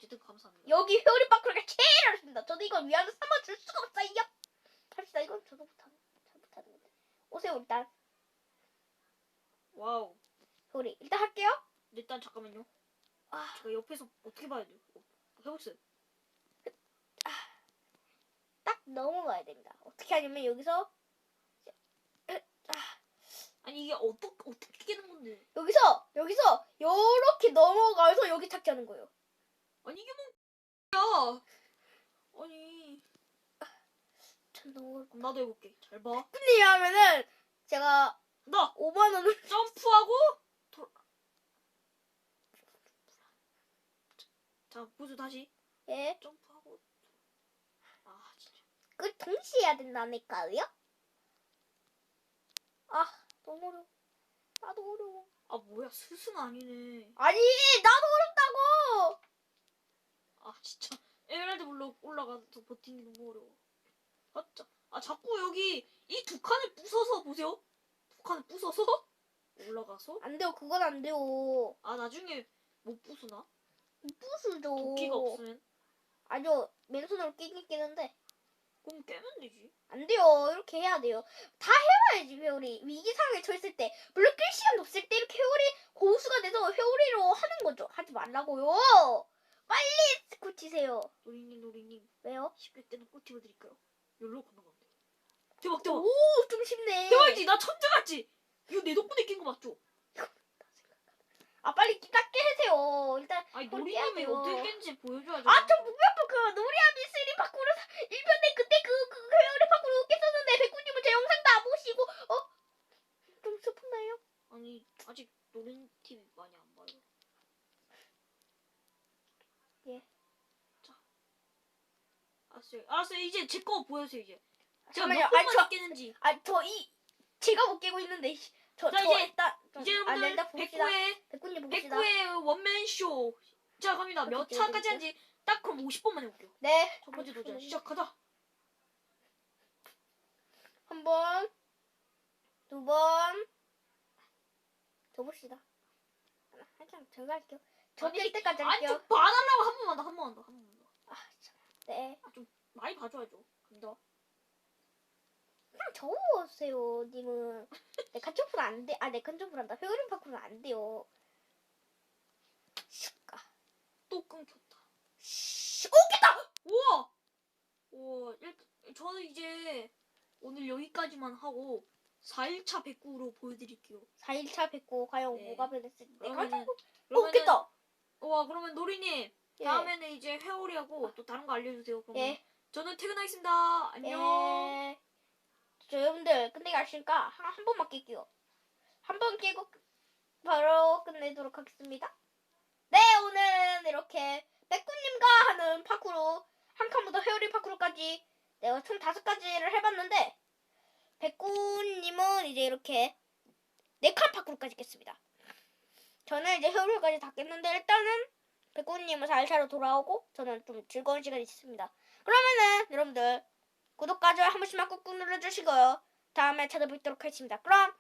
어쨌든 감사합니다. 여기 회오리 파쿠르가 제일 어렵습니다. 저도 이걸 위안을 삼아줄 수가 없어요. 합시다. 이건 저도 잘 못하는 건데. 오세요 일단. 와우. 회오리 일단 할게요. 일단 잠깐만요. 아, 제가 옆에서 어떻게 봐야 돼요? 해보세요. 딱 넘어가야 됩니다. 어떻게 하냐면 여기서 아니 이게 어떻게 깨는 건데? 여기서 요렇게 넘어가서 여기 찾기 하는 거예요. 아니 이게 뭐야? 아니 전 너무 그럼 나도 해볼게. 잘 봐. 근데 하면은 제가 나 5만 원을 점프하고 자 보조 다시 예. 점프하고 아 진짜 그 동시에 해야 된다니까요? 아, 너무 어려워. 나도 어려워. 아 뭐야 스승 아니네. 아니, 나도 어렵다고. 아 진짜 에메랄드 블록 올라가서 버티는 게 너무 어려워. 아 자꾸 여기 이 두 칸을 부숴서 보세요. 두 칸을 부숴서 올라가서 안 돼요. 그건 안 돼요. 아 나중에 못 부수나? 부수죠. 도끼가 없으면 아니요. 맨손으로 끼긴 끼는데 그럼 깨면 되지. 안 돼요. 이렇게 해야 돼요. 다 해봐야지 회오리. 위기 상황에 처했을 때 물론 끌 시간도 없을 때 이렇게 회오리 고수가 돼서 회오리로 하는 거죠. 하지 말라고요. 빨리 고치세요. 노리님 왜요? 쉽게 깨는 꿀팁을 드릴까요? 여기로 건너가면 돼. 대박 대박. 오, 좀 쉽네. 대박이지. 나 천재 같지? 이거 내 덕분에 깬 거 맞죠? 아, 빨리 딱 깨세요. 일단 아니 그걸 노리님이 깨야죠. 어떻게 깼는지 보여줘야죠. 아, 저 무뼈 그 노리아미 3 파쿠르 1편에 그때 그 회오리 파쿠르 깼었는데 백구님은 제 영상도 안 보시고 좀 슬프나요? 아니 아직 노린 TV 많이 안 봐요. 예. 자, 알았어요. 이제 제 거 보여주세요 이제. 제가 잠깐만요. 몇 번만 깼는지. 제가 못 깨고 있는데 자, 이제 일단 이제 여러분들 일단 봅시다. 백구의 백구님 봅시다. 원맨 쇼. 자 갑니다. 몇 어떻게 차까지 해야 되지? 한지 딱 그럼 50번만 해볼게요. 네. 첫 번째 도전 시작하자. 한 번, 두 번, 더 봅시다. 한참 제가 할게요. 저 아니, 깰 때까지 아니 할게요. 좀 봐달라고 한 번만 더. 아, 참. 네. 아 좀 많이 봐줘야죠. 갑니다. 그냥 적어보세요, 님은. 내 칸점프는 안 돼. 내 칸점프란다. 회오리 파쿠르는 안 돼요. 슉가. 또 끊겼다. 오, 깼다! 우와. 저는 이제 오늘 여기까지만 하고 4일차 백구로 보여드릴게요. 4일차 뵙고 과연 네. 뭐가 변했을지. 그러면은 깼다! 와 그러면 노리님 예. 다음에는 이제 회오리하고 또 다른 거 알려주세요. 그러면 예. 저는 퇴근하겠습니다. 안녕. 예. 저 여러분들 끝내기 아시니까 한 번만 깰게요. 한 번 깨고 바로 끝내도록 하겠습니다. 네, 오늘은 이렇게 백구님과 하는 파쿠르 한 칸부터 회오리 파쿠르까지 내가 총 5가지를 해봤는데 백구님은 이제 이렇게 4칸 파쿠르까지 깼습니다. 저는 이제 회오리까지 다 깼는데 일단은 백구님은 4일차로 돌아오고 저는 좀 즐거운 시간이 있습니다. 그러면은 여러분들 구독과 좋아요 한 번씩만 꾹꾹 눌러주시고요. 다음에 찾아뵙도록 하겠습니다. 그럼